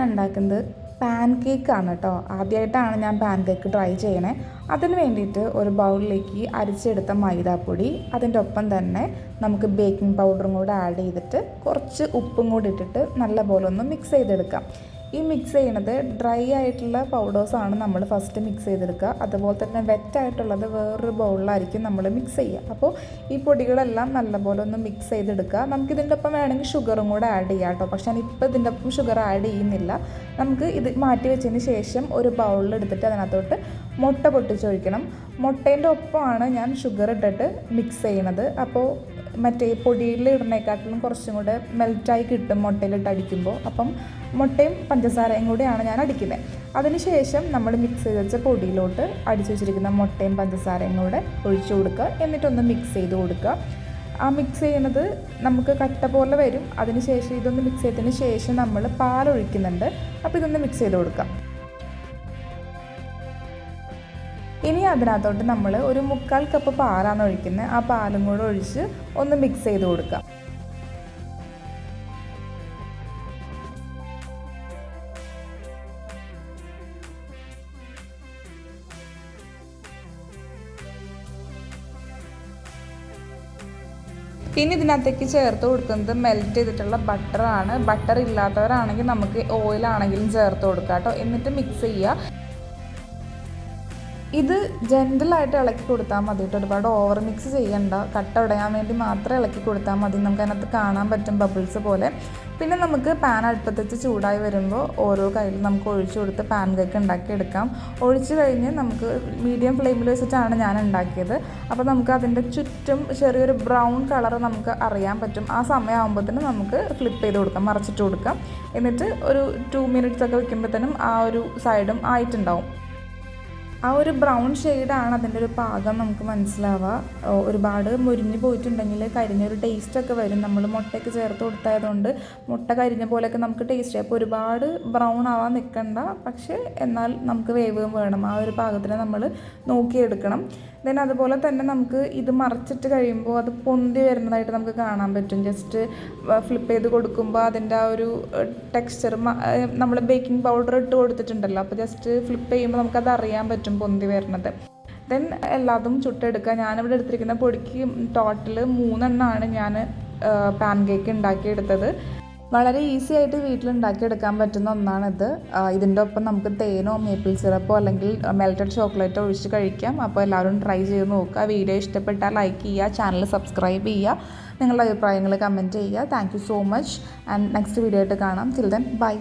ഉണ്ടാക്കുന്നത് പാൻ കേക്കാണ് കേട്ടോ. ആദ്യമായിട്ടാണ് ഞാൻ പാൻ കേക്ക് ട്രൈ ചെയ്യണേ. അതിന് വേണ്ടിയിട്ട് ഒരു ബൗളിലേക്ക് അരിച്ചെടുത്ത മൈദാപ്പൊടി, അതിൻ്റെ ഒപ്പം തന്നെ നമുക്ക് ബേക്കിംഗ് പൗഡറും കൂടെ ആഡ് ചെയ്തിട്ട് കുറച്ച് ഉപ്പും കൂടി ഇട്ടിട്ട് നല്ലപോലെ ഒന്ന് മിക്സ് ചെയ്തെടുക്കാം. ഈ മിക്സ് ചെയ്യണത് ഡ്രൈ ആയിട്ടുള്ള പൗഡേഴ്സാണ് നമ്മൾ ഫസ്റ്റ് മിക്സ് ചെയ്തെടുക്കുക. അതുപോലെ തന്നെ വെറ്റായിട്ടുള്ളത് വേറൊരു ബൗളിലായിരിക്കും നമ്മൾ മിക്സ് ചെയ്യുക. അപ്പോൾ ഈ പൊടികളെല്ലാം നല്ലപോലെ ഒന്ന് മിക്സ് ചെയ്തെടുക്കുക. നമുക്കിതിൻ്റെ ഒപ്പം വേണമെങ്കിൽ ഷുഗറും കൂടെ ആഡ് ചെയ്യാം കേട്ടോ. പക്ഷേ ഞാനിപ്പോൾ ഇതിൻ്റെ ഒപ്പം ഷുഗർ ആഡ് ചെയ്യുന്നില്ല. നമുക്ക് ഇത് മാറ്റി വെച്ചതിന് ശേഷം ഒരു ബൗളിൽ എടുത്തിട്ട് അതിനകത്തോട്ട് മുട്ട പൊട്ടിച്ചൊഴിക്കണം. മുട്ടേൻ്റെ ഒപ്പമാണ് ഞാൻ ഷുഗർ ഇട്ടിട്ട് മിക്സ് ചെയ്യണത്. അപ്പോൾ മറ്റേ പൊടിയിൽ ഇടുന്നേക്കാട്ടിലും കുറച്ചും കൂടെ മെൽറ്റായി കിട്ടും മുട്ടയിലിട്ട് അടിക്കുമ്പോൾ. അപ്പം മുട്ടയും പഞ്ചസാരയും കൂടിയാണ് ഞാൻ അടിക്കുന്നത്. അതിനുശേഷം നമ്മൾ മിക്സ് ചെയ്ത് വെച്ച പൊടിയിലോട്ട് അടിച്ചു വെച്ചിരിക്കുന്ന മുട്ടയും പഞ്ചസാരയും കൂടെ ഒഴിച്ചു കൊടുക്കുക. എന്നിട്ടൊന്ന് മിക്സ് ചെയ്ത് കൊടുക്കുക. ആ മിക്സ് ചെയ്യുന്നത് നമുക്ക് കട്ട പോലെ വരും. അതിനുശേഷം ഇതൊന്ന് മിക്സ് ചെയ്തതിന് ശേഷം നമ്മൾ പാലൊഴിക്കുന്നുണ്ട്. അപ്പോൾ ഇതൊന്ന് മിക്സ് ചെയ്ത് കൊടുക്കാം. ഇനി അതിനകത്തോട്ട് നമ്മൾ ഒരു 3/4 കപ്പ് പാലാണ് ഒഴിക്കുന്നത്. ആ പാലും കൂടെ ഒഴിച്ച് ഒന്ന് മിക്സ് ചെയ്ത് കൊടുക്കാം. പിന്നെ ഇതിനകത്തേക്ക് ചേർത്ത് കൊടുക്കുന്നത് മെൽറ്റ് ചെയ്തിട്ടുള്ള ബട്ടറാണ്. ബട്ടർ ഇല്ലാത്തവരാണെങ്കിൽ നമുക്ക് ഓയിലാണെങ്കിലും ചേർത്ത് കൊടുക്കാം കേട്ടോ. എന്നിട്ട് മിക്സ് ചെയ്യുക. ഇത് ജെൻറ്റലായിട്ട് ഇളക്കി കൊടുത്താൽ മതി കേട്ടോ. ഒരുപാട് ഓവർ മിക്സ് ചെയ്യണ്ട. കട്ട ഉടയാൻ വേണ്ടി മാത്രം ഇളക്കി കൊടുത്താൽ മതി. നമുക്ക് അതിനകത്ത് കാണാൻ പറ്റും ബബിൾസ് പോലെ. പിന്നെ നമുക്ക് പാൻ അടുപ്പത്ത് വെച്ച് ചൂടായി വരുമ്പോൾ ഓരോ കയ്യിലും നമുക്ക് ഒഴിച്ചു കൊടുത്ത് പാൻ കേക്ക് ഉണ്ടാക്കിയെടുക്കാം. ഒഴിച്ച് കഴിഞ്ഞ് നമുക്ക് മീഡിയം ഫ്ലെയിമിൽ വെച്ചിട്ടാണ് ഞാൻ ഉണ്ടാക്കിയത്. അപ്പോൾ നമുക്ക് അതിൻ്റെ ചുറ്റും ചെറിയൊരു ബ്രൗൺ കളർ നമുക്ക് അറിയാൻ പറ്റും. ആ സമയമാകുമ്പോഴത്തേനും നമുക്ക് ഫ്ലിപ്പ് ചെയ്ത് കൊടുക്കാം, മറിച്ചിട്ട് കൊടുക്കാം. എന്നിട്ട് ഒരു 2 മിനിറ്റ്സ് ഒക്കെ വെക്കുമ്പോഴത്തേനും ആ ഒരു സൈഡും ആയിട്ടുണ്ടാവും. ആ ഒരു ബ്രൗൺ ഷെയ്ഡാണ് അതിൻ്റെ ഒരു പാകം നമുക്ക് മനസ്സിലാവുക. ഒരുപാട് മുരിഞ്ഞ് പോയിട്ടുണ്ടെങ്കിൽ കരിഞ്ഞൊരു ടേസ്റ്റൊക്കെ വരും. നമ്മൾ മുട്ടയൊക്കെ ചേർത്ത് കൊടുത്തായതുകൊണ്ട് മുട്ട കരിഞ്ഞ പോലെയൊക്കെ നമുക്ക് ടേസ്റ്റ്. അപ്പോൾ ഒരുപാട് ബ്രൗൺ ആവാൻ നിൽക്കണ്ട. പക്ഷേ എന്നാൽ നമുക്ക് വേവും വേണം. ആ ഒരു പാകത്തിന് നമ്മൾ നോക്കിയെടുക്കണം. ദെൻ അതുപോലെ തന്നെ നമുക്ക് ഇത് മറിച്ചിട്ട് കഴിയുമ്പോൾ അത് പൊന്തി വരുന്നതായിട്ട് നമുക്ക് കാണാൻ പറ്റും. ജസ്റ്റ് ഫ്ലിപ്പ് ചെയ്ത് കൊടുക്കുമ്പോൾ അതിൻ്റെ ആ ഒരു ടെക്സ്ചർ, നമ്മൾ ബേക്കിംഗ് പൗഡർ ഇട്ട് കൊടുത്തിട്ടുണ്ടല്ലോ. അപ്പോൾ ജസ്റ്റ് ഫ്ലിപ്പ് ചെയ്യുമ്പോൾ നമുക്കത് അറിയാൻ പറ്റും പൊന്തി വരുന്നത്. ദെൻ എല്ലാതും ചുട്ടെടുക്കുക. ഞാനിവിടെ എടുത്തിരിക്കുന്ന പൊടിക്ക് ടോട്ടൽ 3 എണ്ണമാണ് ഞാൻ പാൻ കേക്ക് ഉണ്ടാക്കിയെടുത്തത്. വളരെ ഈസി ആയിട്ട് വീട്ടിലുണ്ടാക്കിയെടുക്കാൻ പറ്റുന്ന ഒന്നാണിത്. ഇതിൻ്റെ ഒപ്പം നമുക്ക് തേനോ മേപ്പിൾ സിറപ്പോ അല്ലെങ്കിൽ മെൽറ്റഡ് ചോക്ലേറ്റോ ഒഴിച്ച് കഴിക്കാം. അപ്പോൾ എല്ലാവരും ട്രൈ ചെയ്ത് നോക്കുക. വീഡിയോ ഇഷ്ടപ്പെട്ടാൽ ലൈക്ക് ചെയ്യുക, ചാനൽ സബ്സ്ക്രൈബ് ചെയ്യുക, നിങ്ങളുടെ അഭിപ്രായങ്ങൾ കമൻറ്റ് ചെയ്യുക. Thank you so much. And next video ആയിട്ട് കാണാം. Till then bye.